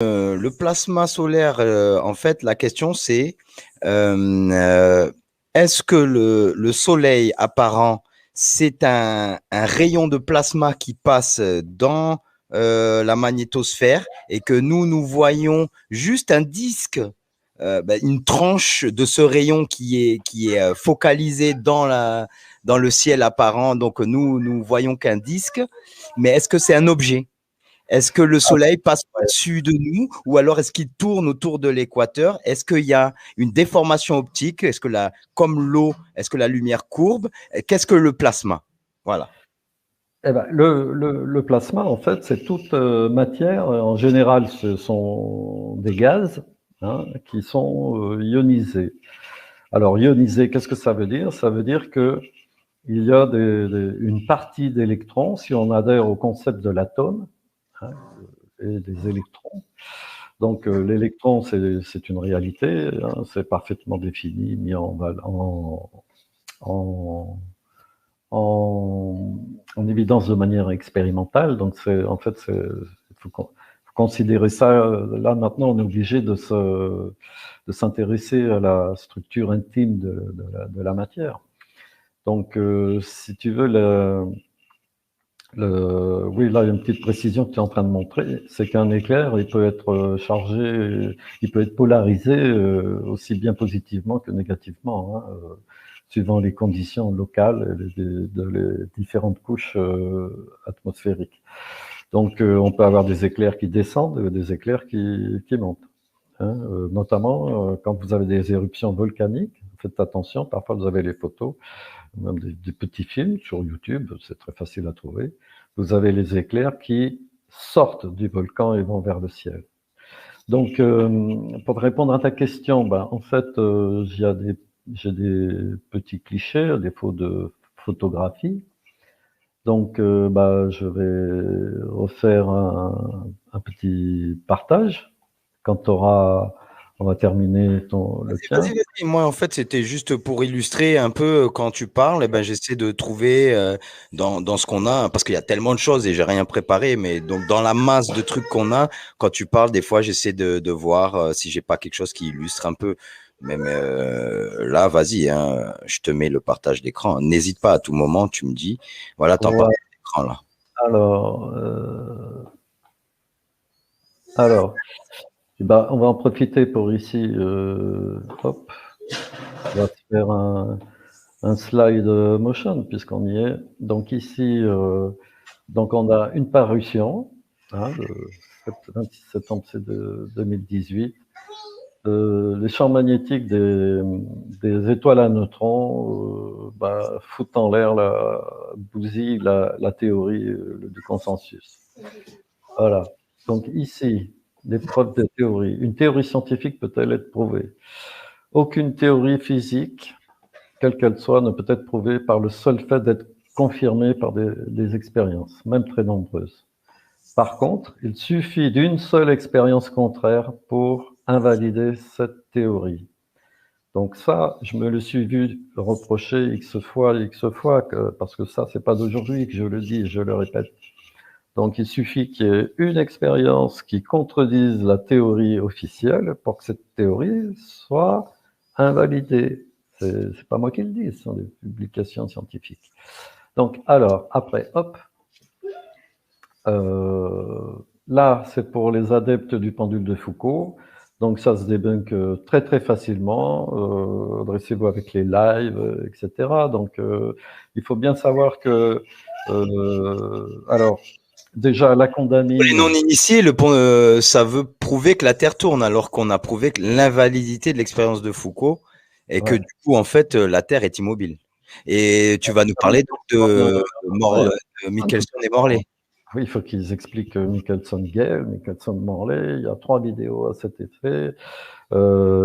Le plasma solaire, en fait, la question c'est est-ce que le soleil apparent, c'est un rayon de plasma qui passe dans la magnétosphère et que nous voyons juste un disque, une tranche de ce rayon qui est focalisé dans le ciel apparent, donc nous voyons qu'un disque, mais est-ce que c'est un objet? Est-ce que le soleil passe au-dessus de nous ou alors est-ce qu'il tourne autour de l'équateur? Est-ce qu'il y a une déformation optique? Est-ce que comme l'eau, est-ce que la lumière courbe? Qu'est-ce que le plasma? Voilà. Eh ben, le plasma, en fait, c'est toute matière. En général, ce sont des gaz qui sont ionisés. Alors, ionisé, qu'est-ce que ça veut dire? Ça veut dire que il y a une partie d'électrons, si on adhère au concept de l'atome, hein, et des électrons. Donc, l'électron, c'est une réalité, hein, c'est parfaitement défini, mis en évidence de manière expérimentale. Donc, en fait, il faut considérer ça. Là, maintenant, on est obligé de s'intéresser à la structure intime de la matière. Donc, si tu veux, oui, là, il y a une petite précision que tu es en train de montrer, c'est qu'un éclair, il peut être chargé, il peut être polarisé aussi bien positivement que négativement, hein, suivant les conditions locales les différentes couches atmosphériques. Donc, on peut avoir des éclairs qui descendent et des éclairs qui montent. Hein, notamment quand vous avez des éruptions volcaniques, faites attention, parfois vous avez les photos, même des petits films sur YouTube, c'est très facile à trouver. Vous avez les éclairs qui sortent du volcan et vont vers le ciel. Donc, pour répondre à ta question, en fait, j'ai des petits clichés, à défaut de photographie. Donc, je vais refaire un petit partage quand on va terminer le tien. Vas-y. Moi, en fait, c'était juste pour illustrer un peu quand tu parles. Eh ben, j'essaie de trouver dans ce qu'on a, parce qu'il y a tellement de choses et j'ai rien préparé, mais donc dans la masse de trucs qu'on a, quand tu parles, des fois, j'essaie de voir si j'ai pas quelque chose qui illustre un peu. Mais là, vas-y, hein, je te mets le partage d'écran. N'hésite pas à tout moment, tu me dis. Voilà, t'en parles d'écran là. Alors, on va en profiter pour ici, hop, on va faire un slide motion puisqu'on y est. Donc ici, donc on a une parution, le 26 septembre 2018. Les champs magnétiques des étoiles à neutrons foutent en l'air bousillent la théorie du consensus. Voilà. Donc ici, les preuves de théorie. Une théorie scientifique peut-elle être prouvée? Aucune théorie physique, quelle qu'elle soit, ne peut être prouvée par le seul fait d'être confirmée par des expériences, même très nombreuses. Par contre, il suffit d'une seule expérience contraire pour invalider cette théorie. Donc ça, je me le suis vu reprocher X fois, parce que ça, c'est pas d'aujourd'hui que je le dis, je le répète. Donc il suffit qu'il y ait une expérience qui contredise la théorie officielle pour que cette théorie soit invalidée. C'est pas moi qui le dis, ce sont des publications scientifiques. Donc alors, après, hop, là, c'est pour les adeptes du pendule de Foucault. Donc ça se débunk très très facilement. Adressez-vous avec les lives, etc. Donc il faut bien savoir que alors déjà la Pour les condamnine. non-initiés, ça veut prouver que la Terre tourne, alors qu'on a prouvé que l'invalidité de l'expérience de Foucault et que du coup, en fait, la Terre est immobile. Et tu vas nous parler donc de Michelson et Morley. Oui, il faut qu'ils expliquent Michelson-Gale, Michelson-Morley. Il y a 3 vidéos à cet effet.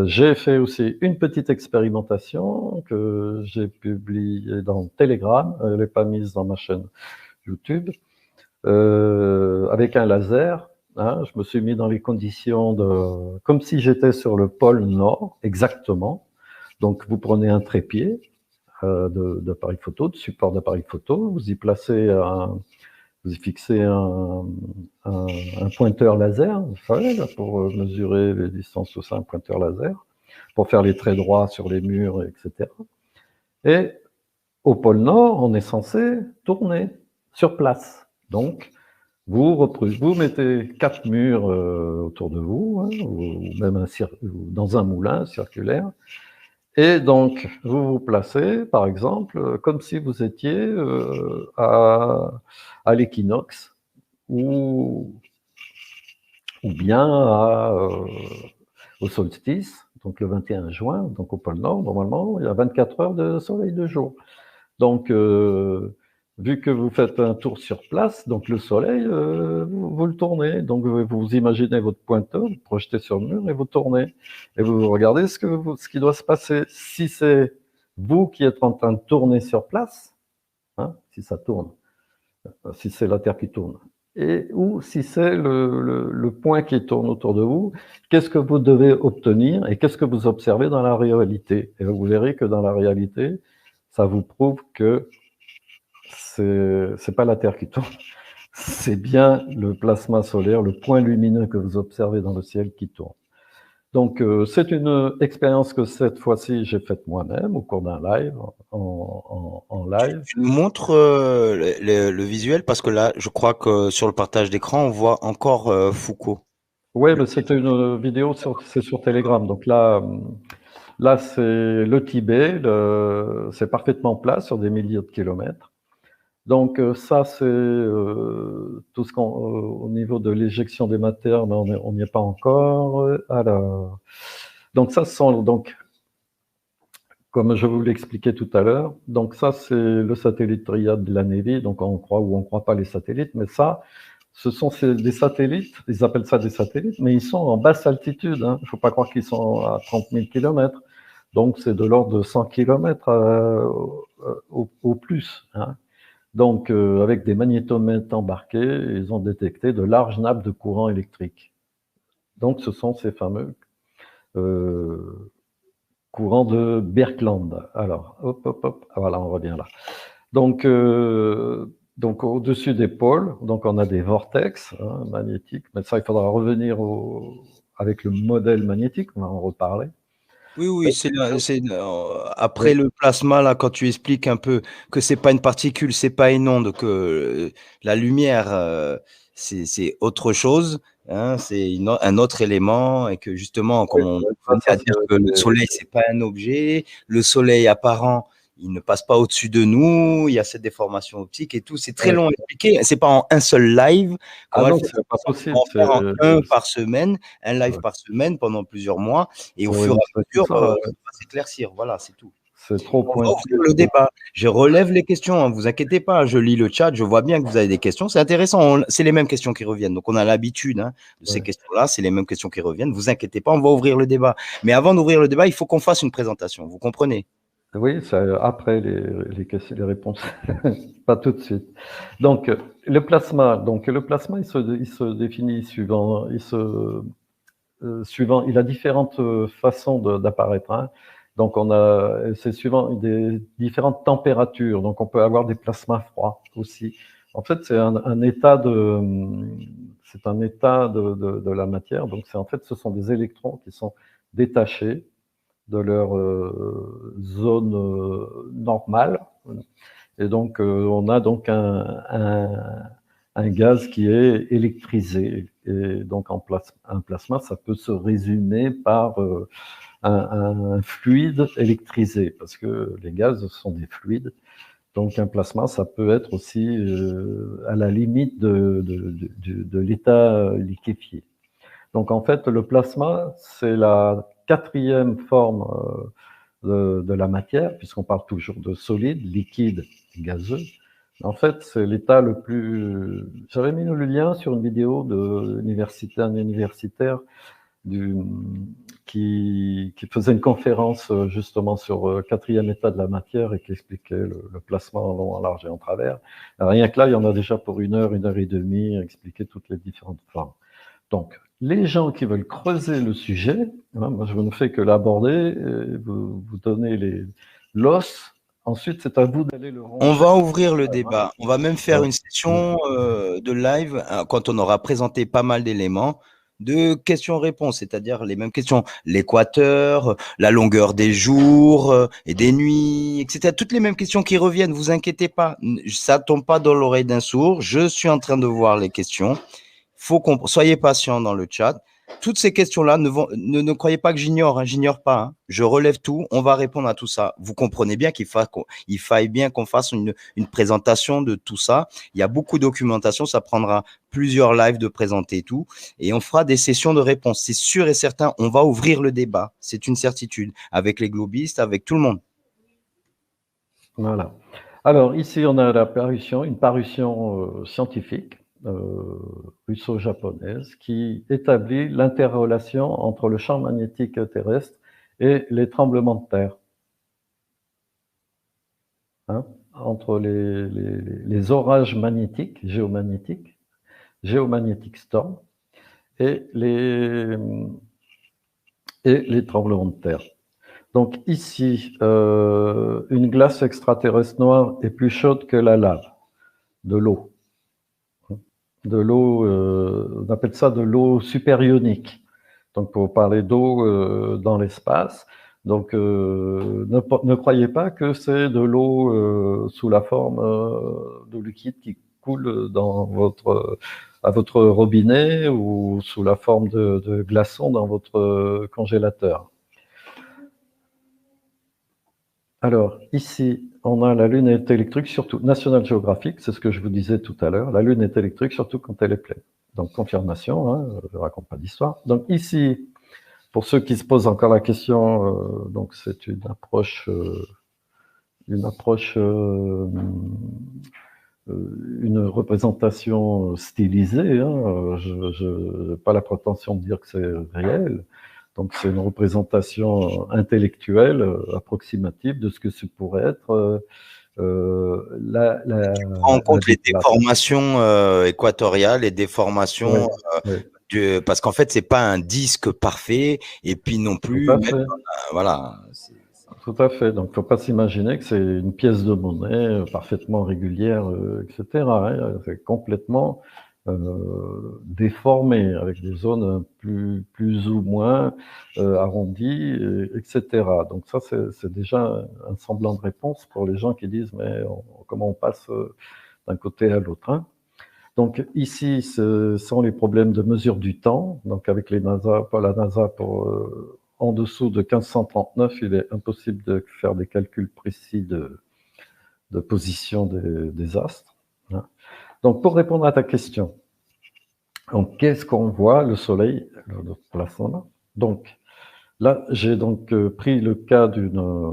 J'ai fait aussi une petite expérimentation que j'ai publiée dans Telegram. Elle n'est pas mise dans ma chaîne YouTube. Avec un laser. Je me suis mis dans les conditions comme si j'étais sur le pôle Nord, exactement. Donc, vous prenez un trépied d'appareil photo, de support d'appareil photo, vous y placez vous y fixez un pointeur laser, vous savez, là, pour mesurer les distances, tout ça, un pointeur laser, pour faire les traits droits sur les murs, etc. Et au pôle Nord, on est censé tourner sur place. Donc, vous mettez 4 murs autour de vous, hein, ou même dans un moulin circulaire, et donc vous vous placez, par exemple, comme si vous étiez à l'équinoxe, ou bien au solstice, donc le 21 juin, donc au pôle Nord, normalement, il y a 24 heures de soleil de jour. Donc, vu que vous faites un tour sur place, donc le soleil, vous le tournez. Donc, vous imaginez votre pointeur, vous projetez sur le mur et vous tournez. Et vous regardez ce qui doit se passer. Si c'est vous qui êtes en train de tourner sur place, hein, si ça tourne, si c'est la Terre qui tourne, ou si c'est le point qui tourne autour de vous, qu'est-ce que vous devez obtenir et qu'est-ce que vous observez dans la réalité. Et vous verrez que dans la réalité, ça vous prouve que c'est pas la Terre qui tourne, c'est bien le plasma solaire, le point lumineux que vous observez dans le ciel qui tourne. Donc, c'est une expérience que cette fois-ci, j'ai faite moi-même au cours d'un live, en live. Tu nous montres le visuel parce que là, je crois que sur le partage d'écran, on voit encore Foucault. Oui, mais c'était une vidéo, c'est sur Telegram. Donc là c'est le Tibet, c'est parfaitement plat sur des milliers de kilomètres. Donc ça, c'est tout ce au niveau de l'éjection des matières, mais on n'y est pas encore. Alors, donc ça, ce sont donc, comme je vous l'expliquais tout à l'heure, donc ça, c'est le satellite Riyad de la Navy. Donc on croit ou on croit pas les satellites, mais ça, ce sont des satellites, ils appellent ça des satellites, mais ils sont en basse altitude. Hein. Il ne faut pas croire qu'ils sont à 30 000 km. Donc c'est de l'ordre de 100 km au plus. Hein. Donc, avec des magnétomètres embarqués, ils ont détecté de larges nappes de courant électrique. Donc, ce sont ces fameux courants de Birkeland. Alors, hop, voilà, on revient là. Donc au-dessus des pôles, donc on a des vortex magnétiques, mais ça, il faudra revenir avec le modèle magnétique, on va en reparler. Oui, après le plasma, là, quand tu expliques un peu que c'est pas une particule, c'est pas une onde, que la lumière, c'est autre chose, hein, c'est un autre élément, et que justement, comme on venait à dire que le soleil, c'est pas un objet, le soleil apparent, il ne passe pas au-dessus de nous, il y a cette déformation optique et tout, c'est très long à expliquer, c'est pas en un seul live qu'on va le faire. C'est pas possible. On va en faire un par semaine, un live par semaine pendant plusieurs mois, et au fur et à mesure, ça va s'éclaircir. Voilà, c'est tout. C'est trop pointu. On va ouvrir le débat. Je relève les questions, hein, vous inquiétez pas. Je lis le chat, je vois bien que vous avez des questions. C'est intéressant. C'est les mêmes questions qui reviennent. Donc, on a l'habitude de ces questions-là. C'est les mêmes questions qui reviennent. Vous inquiétez pas, on va ouvrir le débat. Mais avant d'ouvrir le débat, il faut qu'on fasse une présentation. Vous comprenez? Oui, c'est après les réponses, pas tout de suite. Donc, le plasma, il se définit suivant, il a différentes façons d'apparaître. Hein. Donc, c'est suivant des différentes températures. Donc, on peut avoir des plasmas froids aussi. En fait, c'est un état de la matière. Donc, ce sont des électrons qui sont détachés de leur zone normale. Et donc, on a donc un gaz qui est électrisé. Et donc, un plasma, ça peut se résumer par un fluide électrisé, parce que les gaz sont des fluides. Donc, un plasma, ça peut être aussi à la limite de l'état liquéfié. Donc, en fait, le plasma, c'est la 4e forme de la matière, puisqu'on parle toujours de solide, liquide, gazeux. En fait, c'est l'état le plus... J'avais mis le lien sur une vidéo d'un universitaire qui faisait une conférence justement sur le 4e état de la matière et qui expliquait le plasma en long, en large et en travers. Alors, rien que là, il y en a déjà pour 1 heure et demie à expliquer toutes les différentes formes. Donc, les gens qui veulent creuser le sujet, moi je ne fais que l'aborder, vous donnez l'os ensuite, c'est à vous d'aller le On ranger. va ouvrir le débat. On va même faire une session de live quand on aura présenté pas mal d'éléments de questions-réponses, c'est-à-dire les mêmes questions. L'équateur, la longueur des jours et des nuits, etc. Toutes les mêmes questions qui reviennent, vous inquiétez pas. Ça tombe pas dans l'oreille d'un sourd. Je suis en train de voir les questions. Soyez patient dans le chat. Toutes ces questions-là, ne croyez pas que j'ignore, hein, j'ignore pas. Hein. Je relève tout, on va répondre à tout ça. Vous comprenez bien qu'il faille bien qu'on fasse une présentation de tout ça. Il y a beaucoup de documentation, ça prendra plusieurs lives de présenter tout. Et on fera des sessions de réponses. C'est sûr et certain, on va ouvrir le débat. C'est une certitude. Avec les globistes, avec tout le monde. Voilà. Alors, ici, on a une parution scientifique russo-japonaise qui établit l'interrelation entre le champ magnétique terrestre et les tremblements de terre. Hein, entre les orages magnétiques, géomagnétiques storm, et les tremblements de terre. Donc ici, une glace extraterrestre noire est plus chaude que la lave, de l'eau. De l'eau, on appelle ça de l'eau supérionique. Donc pour parler d'eau dans l'espace, donc ne croyez pas que c'est de l'eau sous la forme de liquide qui coule à votre robinet ou sous la forme de glaçons dans votre congélateur. Alors, ici, on a la Lune est électrique, surtout National Geographic, c'est ce que je vous disais tout à l'heure. La Lune est électrique, surtout quand elle est pleine. Donc, confirmation, hein, je ne raconte pas d'histoire. Donc, ici, pour ceux qui se posent encore la question, donc c'est une approche une représentation stylisée. Hein. Je n'ai pas la prétention de dire que c'est réel. Donc c'est une représentation intellectuelle, approximative de ce que ce pourrait être Tu prends en compte les déformations équatoriales, les déformations parce qu'en fait c'est pas un disque parfait et puis non plus voilà. Tout à fait. Donc, il ne faut pas s'imaginer que c'est une pièce de monnaie parfaitement régulière, etc. Hein. C'est complètement déformé, avec des zones plus ou moins arrondies, etc. Donc ça, c'est déjà un semblant de réponse pour les gens qui disent « mais comment on passe d'un côté à l'autre hein ?» Donc ici, ce sont les problèmes de mesure du temps. Donc avec les NASA, pas la NASA pour en dessous de 1539, il est impossible de faire des calculs précis de position des astres. Hein. Donc, pour répondre à ta question, qu'est-ce qu'on voit, le Soleil, notre plasma? Donc, là, j'ai donc pris le cas d'une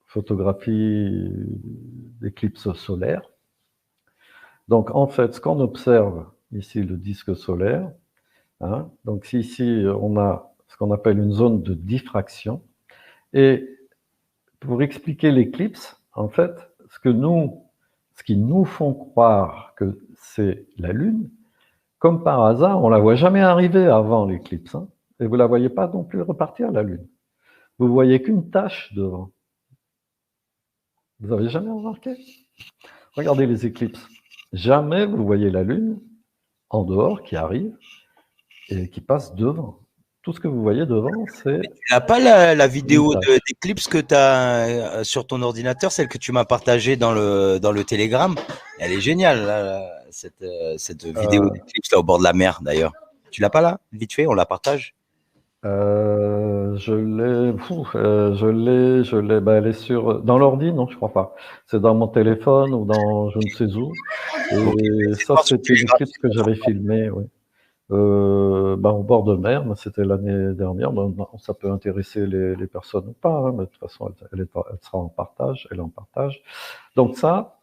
photographie d'éclipse solaire. Donc, en fait, ce qu'on observe ici, le disque solaire, hein, donc ici, on a ce qu'on appelle une zone de diffraction. Et pour expliquer l'éclipse, en fait, ce qui nous font croire que c'est la Lune, comme par hasard, on ne la voit jamais arriver avant l'éclipse. Hein, et vous ne la voyez pas non plus repartir, la Lune. Vous ne voyez qu'une tache devant. Vous n'avez jamais remarqué? Regardez les éclipses. Jamais vous voyez la Lune en dehors qui arrive et qui passe devant. Tout ce que vous voyez devant, c'est... Tu n'as pas la vidéo d'éclipse que tu as sur ton ordinateur, celle que tu m'as partagée dans le Telegram. Elle est géniale, là, cette vidéo d'éclipse là au bord de la mer, d'ailleurs. Tu l'as pas là? Vite fait, on la partage. Je l'ai. Ben, elle est dans l'ordi, non, je crois pas. C'est dans mon téléphone ou dans je ne sais où. Et ça, c'était une éclipse que j'avais filmée, oui. Au bord de mer, mais c'était l'année dernière. Ça peut intéresser les personnes ou pas, hein, mais de toute façon, elle sera en partage, elle est en partage. Donc ça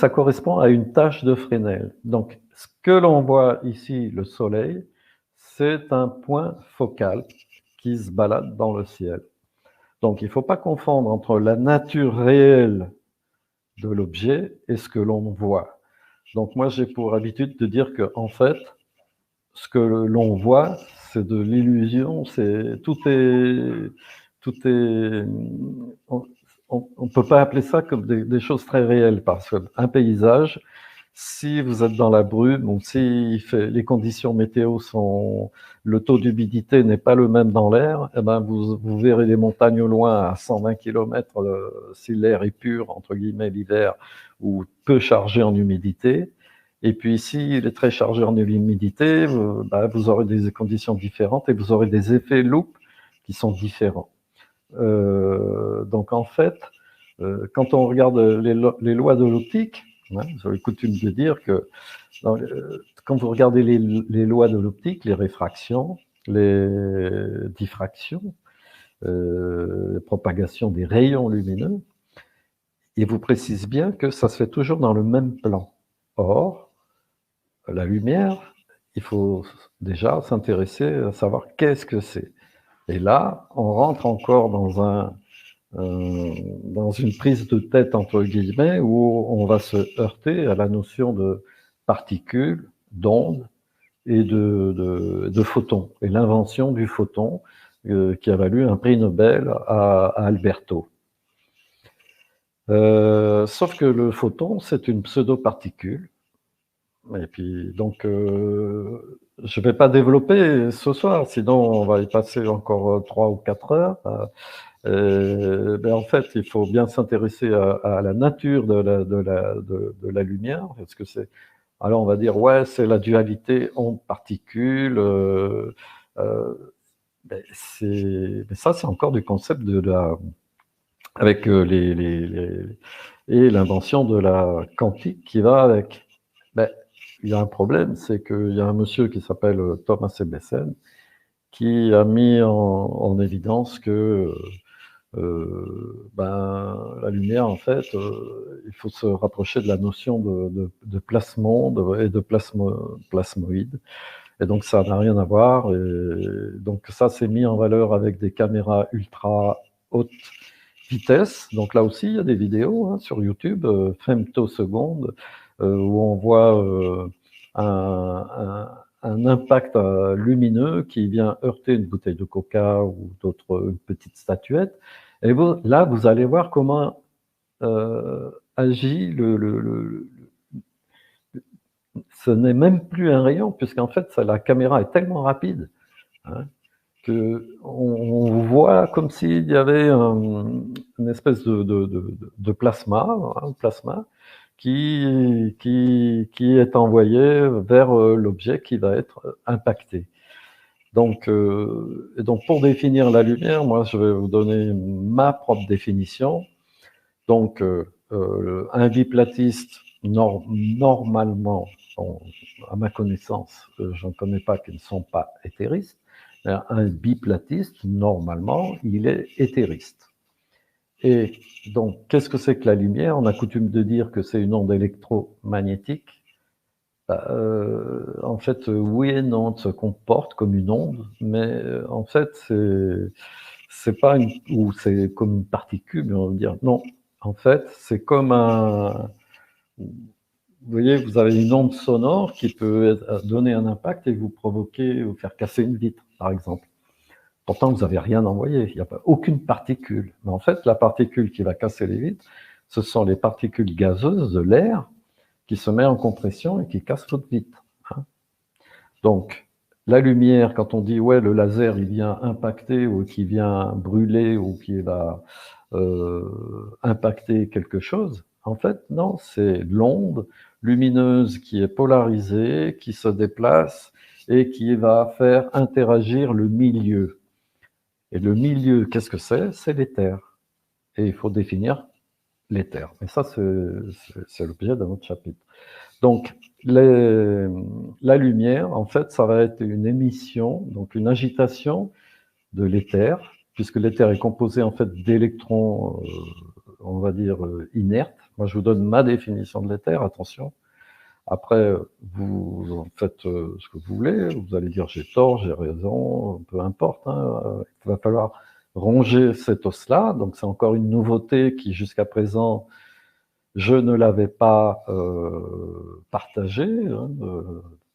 correspond à une tache de Fresnel. Donc, ce que l'on voit ici, le Soleil, c'est un point focal qui se balade dans le ciel. Donc, il ne faut pas confondre entre la nature réelle de l'objet et ce que l'on voit. Donc, moi, j'ai pour habitude de dire que, en fait, ce que l'on voit, c'est de l'illusion, on ne peut pas appeler ça comme des choses très réelles, parce qu'un paysage, si vous êtes dans la brume, ou si les conditions météo sont, le taux d'humidité n'est pas le même dans l'air, eh ben vous verrez les montagnes au loin à 120 km si l'air est pur, entre guillemets, l'hiver, ou peu chargé en humidité. Et puis s'il est très chargé en humidité, vous aurez des conditions différentes et vous aurez des effets loupe qui sont différents. Donc en fait, quand on regarde les lois de l'optique, vous avez coutume de dire que quand vous regardez les lois de l'optique, les réfractions, les diffractions, la propagation des rayons lumineux, il vous précise bien que ça se fait toujours dans le même plan. Or, la lumière, il faut déjà s'intéresser à savoir qu'est-ce que c'est. Et là, on rentre encore dans une prise de tête, entre guillemets, où on va se heurter à la notion de particules, d'ondes et de photons, et l'invention du photon qui a valu un prix Nobel à Alberto. Sauf que le photon, c'est une pseudo-particule. Et puis, donc, je ne vais pas développer ce soir, sinon on va y passer encore 3 ou 4 heures. En fait, il faut bien s'intéresser à la nature de la lumière. Est-ce que c'est... Alors, on va dire, ouais, c'est la dualité onde-particule. Mais ça, c'est encore du concept avec et l'invention de la quantique qui va avec. Il y a un problème, c'est qu'il y a un monsieur qui s'appelle Thomas Ebbesen qui a mis en évidence que la lumière, en fait, il faut se rapprocher de la notion de plasmon et de plasmoïde. Et donc, ça n'a rien à voir. Et donc, ça s'est mis en valeur avec des caméras ultra haute vitesse. Donc, là aussi, il y a des vidéos sur YouTube, femtosecondes, où on voit un impact lumineux qui vient heurter une bouteille de coca ou une petite statuette. Et là, vous allez voir comment agit ce n'est même plus un rayon, puisqu'en fait, la caméra est tellement rapide qu'on voit comme s'il y avait une espèce de plasma, plasma qui est envoyé vers l'objet qui va être impacté. Donc, pour définir la lumière, moi, je vais vous donner ma propre définition. Donc, un biplatiste, normalement, à ma connaissance, je ne connais pas qui ne sont pas éthéristes, mais un biplatiste, normalement, il est éthériste. Et donc, qu'est-ce que c'est que la lumière? On a coutume de dire que c'est une onde électromagnétique. En fait, oui et non, ça se comporte comme une onde, mais en fait, c'est pas ou c'est comme une particule, mais on va dire non. En fait, c'est comme vous voyez, vous avez une onde sonore qui peut donner un impact et vous provoquer ou faire casser une vitre, par exemple. Pourtant, vous n'avez rien envoyé, il n'y a pas aucune particule. Mais en fait, la particule qui va casser les vitres, ce sont les particules gazeuses de l'air qui se met en compression et qui casse votre vitre. Donc, la lumière, quand on dit ouais, le laser, il vient impacter ou qui vient brûler ou qui va impacter quelque chose, en fait, non, c'est l'onde lumineuse qui est polarisée, qui se déplace et qui va faire interagir le milieu. Et le milieu, qu'est-ce que c'est? C'est l'éther. Et il faut définir l'éther. Mais ça, c'est l'objet d'un autre chapitre. Donc, la lumière, en fait, ça va être une émission, donc une agitation de l'éther, puisque l'éther est composé en fait d'électrons, on va dire, inertes. Moi, je vous donne ma définition de l'éther, attention. Après, vous en faites ce que vous voulez, vous allez dire j'ai tort, j'ai raison, peu importe. Il va falloir ronger cet os-là, donc c'est encore une nouveauté qui jusqu'à présent, je ne l'avais pas partagée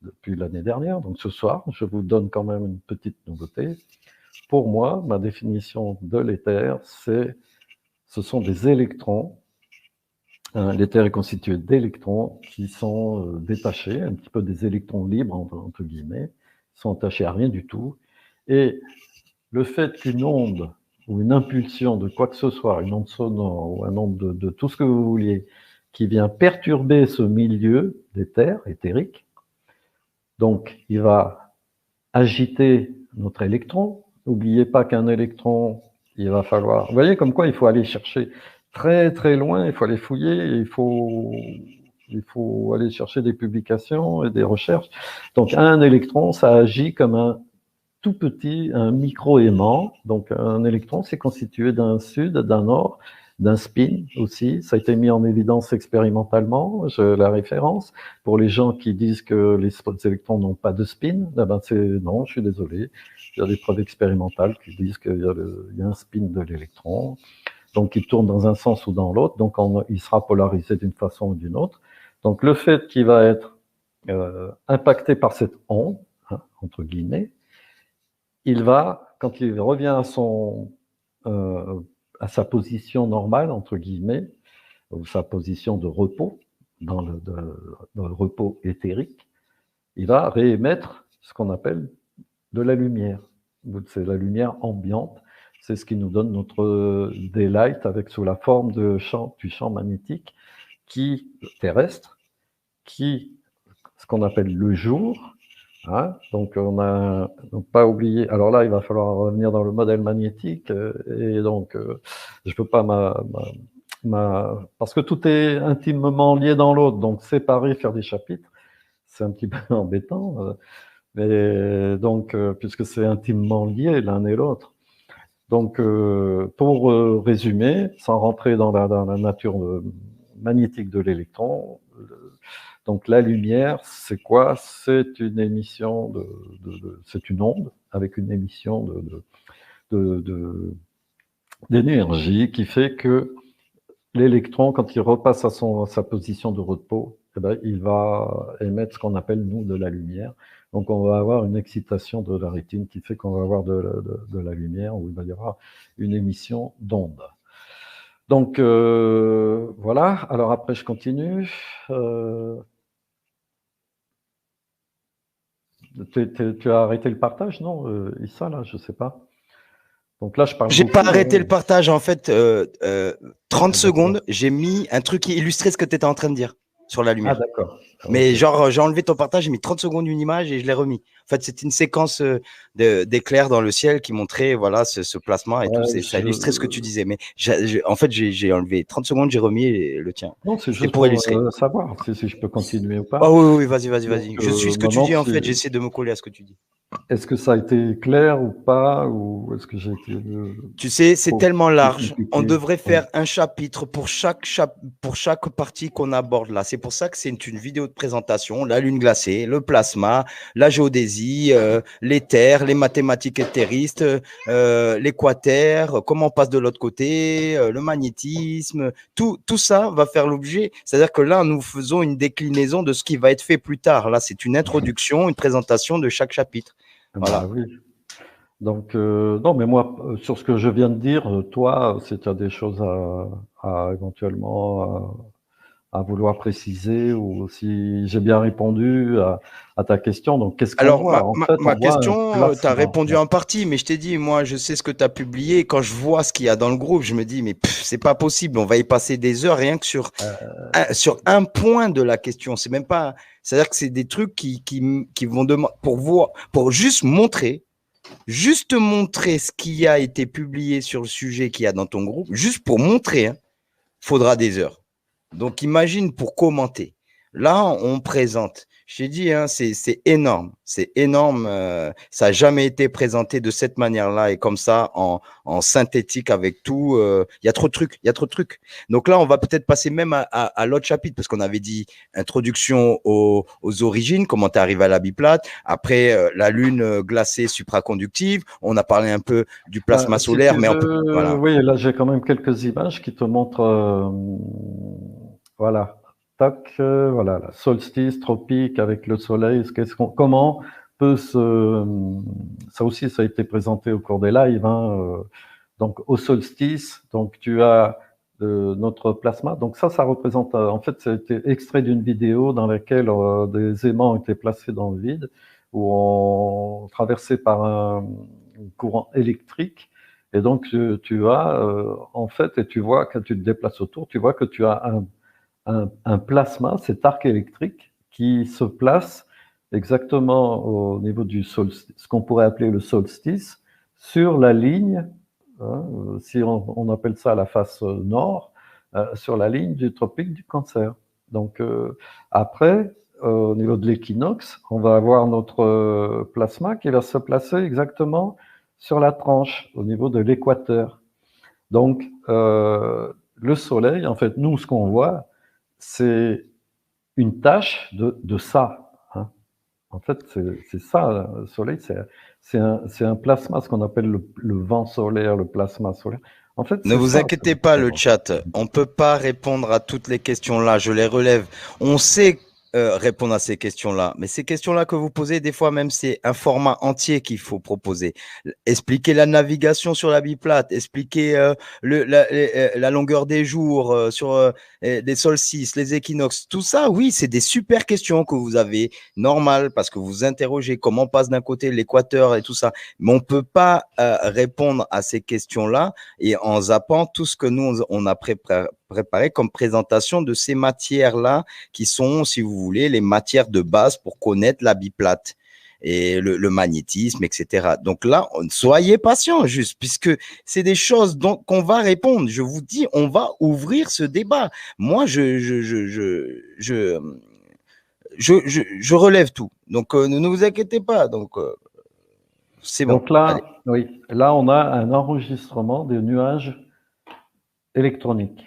depuis l'année dernière. Donc ce soir, je vous donne quand même une petite nouveauté. Pour moi, ma définition de l'éther, c'est ce sont des électrons. L'éther est constitué d'électrons qui sont détachés, un petit peu des électrons libres, entre guillemets, sont attachés à rien du tout. Et le fait qu'une onde ou une impulsion de quoi que ce soit, une onde sonore ou un onde de tout ce que vous vouliez, qui vient perturber ce milieu d'éther, éthérique, donc il va agiter notre électron. N'oubliez pas qu'un électron, il va falloir... Vous voyez comme quoi il faut aller chercher très très loin, il faut aller fouiller, il faut aller chercher des publications et des recherches. Donc un électron, ça agit comme un tout petit, un micro-aimant. Donc un électron, c'est constitué d'un sud, d'un nord, d'un spin aussi. Ça a été mis en évidence expérimentalement, la référence. Pour les gens qui disent que les électrons n'ont pas de spin, eh ben non, je suis désolé. Il y a des preuves expérimentales qui disent qu'il y a un spin de l'électron. Donc il tourne dans un sens ou dans l'autre, donc il sera polarisé d'une façon ou d'une autre. Donc le fait qu'il va être impacté par cette onde, hein, entre guillemets, il va, quand il revient à sa position normale, entre guillemets, ou sa position de repos, dans le repos éthérique, il va réémettre ce qu'on appelle de la lumière. C'est la lumière ambiante. C'est ce qui nous donne notre daylight avec sous la forme du champ magnétique terrestre, ce qu'on appelle le jour. Hein, donc on a donc pas oublié. Alors là, il va falloir revenir dans le modèle magnétique et donc je peux pas parce que tout est intimement lié dans l'autre. Donc séparer, faire des chapitres, c'est un petit peu embêtant. Mais donc puisque c'est intimement lié l'un et l'autre. Donc pour résumer, sans rentrer dans la nature magnétique de l'électron. Donc la lumière, c'est quoi? C'est une émission c'est une onde avec une émission d'énergie qui fait que l'électron, quand il repasse à sa position de repos, eh ben, il va émettre ce qu'on appelle, nous, de la lumière. Donc on va avoir une excitation de la rétine qui fait qu'on va avoir de la lumière, où il va y avoir une émission d'onde. Donc voilà, alors après je continue. Tu as arrêté le partage, non, Issa, là, je sais pas. Donc là, je parle J'ai beaucoup. pas arrêté le partage, en fait, 30 Ah, secondes, j'ai mis un truc qui illustrait ce que tu étais en train de dire sur la Ah, lumière. d'accord. Mais Ok. genre, j'ai enlevé ton partage, j'ai mis 30 secondes une image et je l'ai remis. En fait, c'était une séquence d'éclairs dans le ciel qui montrait voilà, ce placement et tout. Ça illustrait ce que tu disais. Mais en fait, j'ai enlevé 30 secondes, j'ai remis le tien. Non, c'est C'était juste pour pour illustrer. savoir si je peux continuer ou Ah pas. oui, oui, vas-y, vas-y, Donc vas-y. Je suis ce que tu maintenant, dis, en fait, j'essaie de me coller à ce que tu dis. est-ce que ça a été clair ou pas, ou est-ce que j'ai été Tu sais, c'est trop tellement large. On compliqué? devrait faire un chapitre pour chaque partie qu'on aborde là. C'est pour ça que c'est une vidéo de présentation. La lune glacée, le plasma, la géodésie, l'éther, les mathématiques éthéristes, l'équateur, comment on passe de l'autre côté, le magnétisme. Tout ça va faire l'objet. C'est-à-dire que là, nous faisons une déclinaison de ce qui va être fait plus tard. Là, c'est une introduction, une présentation de chaque chapitre. Voilà. Bah oui. Donc, non, mais moi, sur ce que je viens de dire, toi, si tu as des choses à éventuellement à vouloir préciser, ou si j'ai bien répondu à ta question, donc qu'est-ce qu'on Alors, voit? En fait, ma on voit un question, tu as plasma. répondu en partie, mais je t'ai dit, moi, je sais ce que tu as publié. Quand je vois ce qu'il y a dans le groupe, je me dis, mais c'est pas possible. On va y passer des heures rien que sur un point de la question. C'est même pas. C'est-à-dire que c'est des trucs qui vont demander pour juste montrer ce qui a été publié sur le sujet qu'il y a dans ton groupe, juste pour montrer, hein, faudra des heures. Donc, imagine pour commenter. Là, on présente. Je t'ai dit, hein, c'est énorme. C'est énorme. Ça n'a jamais été présenté de cette manière-là et comme ça, en synthétique avec tout. Il y a trop de trucs. Il y a trop de trucs. Donc là, on va peut-être passer même à l'autre chapitre parce qu'on avait dit introduction aux origines, comment tu arrives à la biplate. Après, la lune glacée supraconductive. On a parlé un peu du plasma Si solaire, tu mais on peut. veux, Voilà. oui, là, j'ai quand même quelques images qui te montrent, voilà, tac, voilà, la solstice tropique avec le soleil, comment peut ça aussi, ça a été présenté au cours des lives, hein, Donc, au solstice, donc tu as notre plasma. Donc ça représente, en fait, c'était extrait d'une vidéo dans laquelle des aimants ont été placés dans le vide, où on traversé par un courant électrique. Et donc, tu as, en fait, et tu vois, quand tu te déplaces autour, tu vois que tu as un plasma, cet arc électrique, qui se place exactement au niveau du solstice, ce qu'on pourrait appeler le solstice, sur la ligne, hein, si on appelle ça la face nord, sur la ligne du tropique du Cancer. Donc après, au niveau de l'équinoxe, on va avoir notre plasma qui va se placer exactement sur la tranche, au niveau de l'équateur. Donc le Soleil, en fait, nous, ce qu'on voit, c'est une tache de ça. Hein. En fait, c'est ça, le Soleil, c'est un plasma, ce qu'on appelle le vent solaire, le plasma solaire. En fait, Ne c'est vous ça. inquiétez pas, le chat. On peut pas répondre à toutes les questions là. Je les relève. On sait répondre à ces questions-là, mais ces questions-là que vous posez, des fois même, c'est un format entier qu'il faut proposer. Expliquer la navigation sur la biplate, expliquer la longueur des jours sur les solstices, les équinoxes, tout ça. Oui, c'est des super questions que vous avez, normal, parce que vous interrogez comment passe d'un côté l'équateur et tout ça. Mais on peut pas répondre à ces questions-là et en zappant tout ce que nous, on a préparé comme présentation de ces matières-là qui sont, si vous voulez, les matières de base pour connaître la biplate et le magnétisme, etc. Donc là, soyez patients juste, puisque c'est des choses qu'on va répondre. Je vous dis, on va ouvrir ce débat. Moi, je relève tout. Donc, ne vous inquiétez pas. Donc, c'est bon. Donc là, Allez. oui, là, on a un enregistrement des nuages électroniques.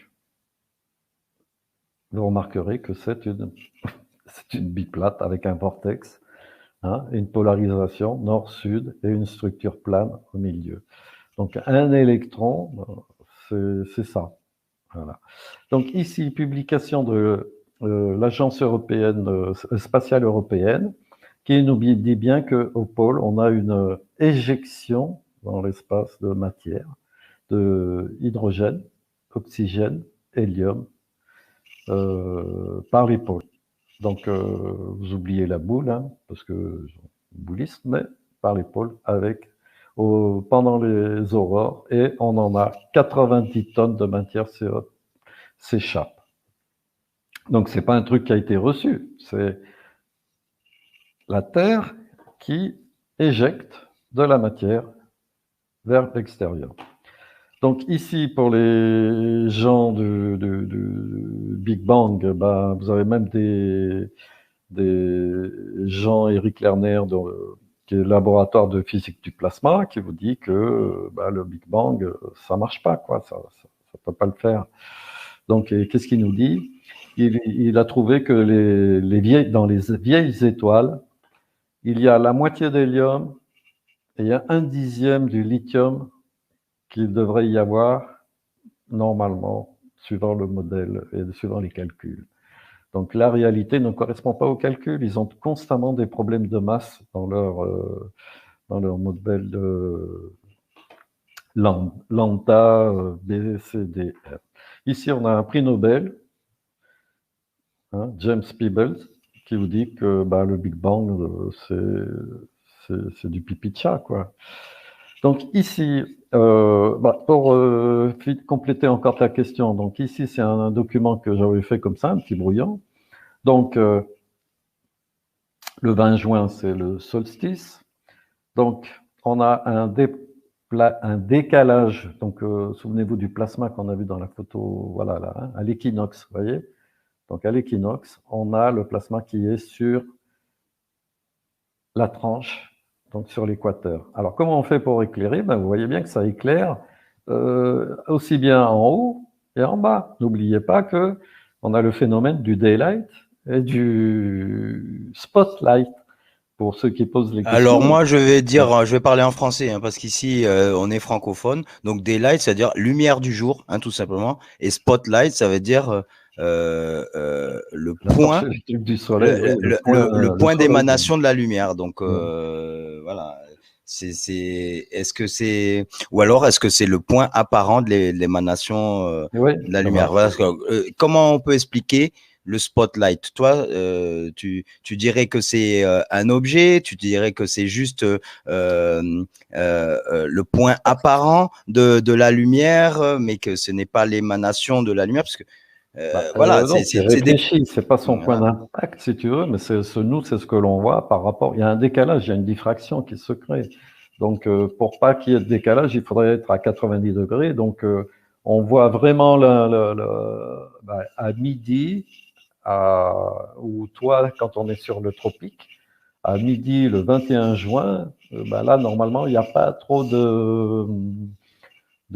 Vous remarquerez que c'est une biplate avec un vortex, hein, une polarisation nord-sud et une structure plane au milieu. Donc un électron, c'est ça. Voilà. Donc ici, publication de l'Agence européenne spatiale européenne, qui nous dit bien qu'au pôle, on a une éjection dans l'espace de matière, de hydrogène, oxygène, hélium, par les pôles. Donc, vous oubliez la boule, hein, parce que bouliste, mais par les pôles pendant les aurores, et on en a 90 tonnes de matière s'échappe. Donc, c'est pas un truc qui a été reçu, c'est la Terre qui éjecte de la matière vers l'extérieur. Donc ici, pour les gens du Big Bang, ben, vous avez même des gens, Eric Lerner, qui est le laboratoire de physique du plasma, qui vous dit que ben, le Big Bang, ça marche pas, quoi, ça peut pas le faire. Donc, qu'est-ce qu'il nous dit? Il a trouvé que dans les vieilles étoiles, il y a la moitié d'hélium et il y a 1/10 du lithium qu'il devrait y avoir normalement, suivant le modèle et suivant les calculs. Donc la réalité ne correspond pas aux calculs. Ils ont constamment des problèmes de masse dans leur modèle de lambda, B, C, D, R. Ici, on a un prix Nobel, hein, James Peebles, qui vous dit que bah, le Big Bang, c'est du pipi de chat, quoi. Donc ici, pour compléter encore ta question, donc ici c'est un document que j'avais fait comme ça, un petit brouillon. Donc le 20 juin c'est le solstice. Donc on a un décalage. Donc souvenez-vous du plasma qu'on a vu dans la photo, voilà là, hein, à l'équinoxe, vous voyez. Donc à l'équinoxe, on a le plasma qui est sur la tranche. Donc sur l'équateur. Alors comment on fait pour éclairer? Ben, vous voyez bien que ça éclaire aussi bien en haut et en bas. N'oubliez pas que on a le phénomène du daylight et du spotlight pour ceux qui posent les questions. Alors moi je vais parler en français hein, parce qu'ici on est francophone. Donc daylight, c'est-à-dire lumière du jour, hein, tout simplement, et spotlight, ça veut dire le point du soleil, le point d'émanation de la lumière. Donc voilà, Est-ce que c'est, ou alors est-ce que c'est le point apparent de l'émanation Oui, de la lumière? Voilà, comment on peut expliquer le spotlight? Toi, tu dirais que c'est un objet, tu dirais que c'est juste le point apparent de la lumière, mais que ce n'est pas l'émanation de la lumière, parce que voilà, non, c'est c'est des... réfléchi, c'est pas son point Voilà. d'impact, si tu veux, mais nous, c'est ce que l'on voit par rapport. Il y a un décalage, il y a une diffraction qui se crée. Donc, pour pas qu'il y ait de décalage, il faudrait être à 90 degrés. Donc, on voit vraiment à midi, ou toi, quand on est sur le tropique, à midi le 21 juin, là, normalement, il n'y a pas trop de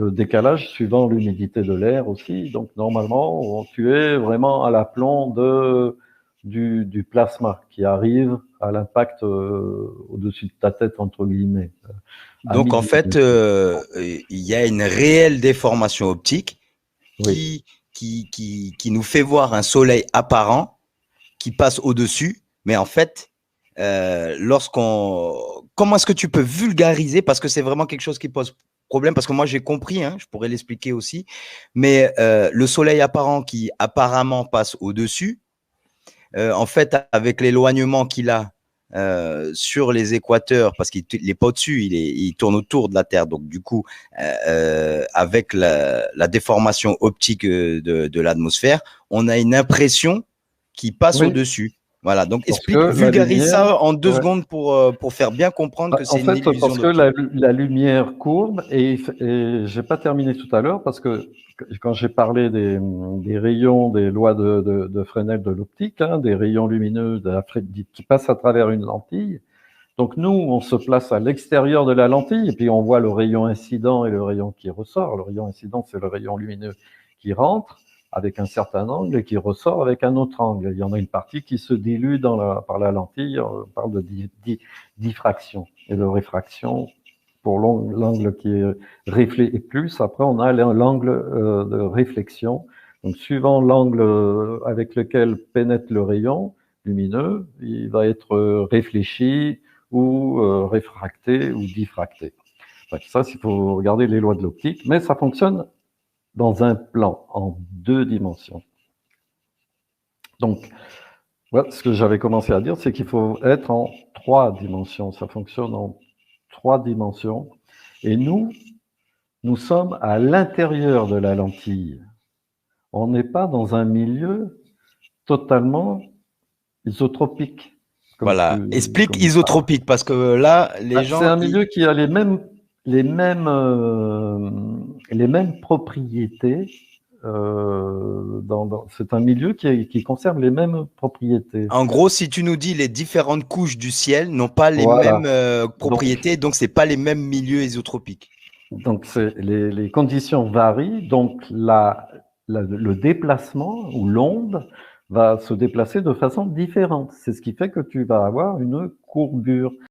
décalage suivant l'humidité de l'air aussi. Donc, normalement, tu es vraiment à l'aplomb du plasma qui arrive à l'impact au-dessus de ta tête, entre guillemets. À Donc, en midi. fait, il y a une réelle déformation optique Oui. qui nous fait voir un soleil apparent qui passe au-dessus. Mais en fait, comment est-ce que tu peux vulgariser? Parce que c'est vraiment quelque chose qui pose problème. Parce que moi, j'ai compris, hein, je pourrais l'expliquer aussi. Mais le soleil apparent qui apparemment passe au-dessus, en fait, avec l'éloignement qu'il a sur les équateurs, parce qu'il n'est pas au-dessus, il tourne autour de la Terre. Donc, du coup, avec la déformation optique de l'atmosphère, on a une impression qui passe Oui, au-dessus. Voilà, donc parce que explique, la vulgarise lumière, ça en 2 ouais. secondes pour faire bien comprendre que En c'est une fait, illusion parce que d'optique. la lumière courbe, et j'ai pas terminé tout à l'heure, parce que quand j'ai parlé des rayons, des lois de Fresnel de l'optique, hein, des rayons lumineux qui passent à travers une lentille, donc nous, on se place à l'extérieur de la lentille, et puis on voit le rayon incident et le rayon qui ressort. Le rayon incident, c'est le rayon lumineux qui rentre avec un certain angle et qui ressort avec un autre angle. Il y en a une partie qui se dilue par la lentille, on parle de diffraction et de réfraction pour l'angle qui est réfléchi. Et plus, après, on a l'angle de réflexion. Donc, suivant l'angle avec lequel pénètre le rayon lumineux, il va être réfléchi ou réfracté ou diffracté. Enfin, ça, il faut regarder les lois de l'optique, mais ça fonctionne dans un plan, en 2 dimensions. Donc, voilà, ce que j'avais commencé à dire, c'est qu'il faut être en 3 dimensions. Ça fonctionne en 3 dimensions. Et nous sommes à l'intérieur de la lentille. On n'est pas dans un milieu totalement isotropique. Voilà, explique isotropique, parce que là, les C'est gens... un milieu qui a les mêmes propriétés. C'est un milieu qui conserve les mêmes propriétés. En gros, si tu nous dis les différentes couches du ciel n'ont pas les Voilà. mêmes propriétés, donc c'est pas les mêmes milieux isotropiques. Donc, les conditions varient, donc le déplacement ou l'onde va se déplacer de façon différente. C'est ce qui fait que tu vas avoir une courbure.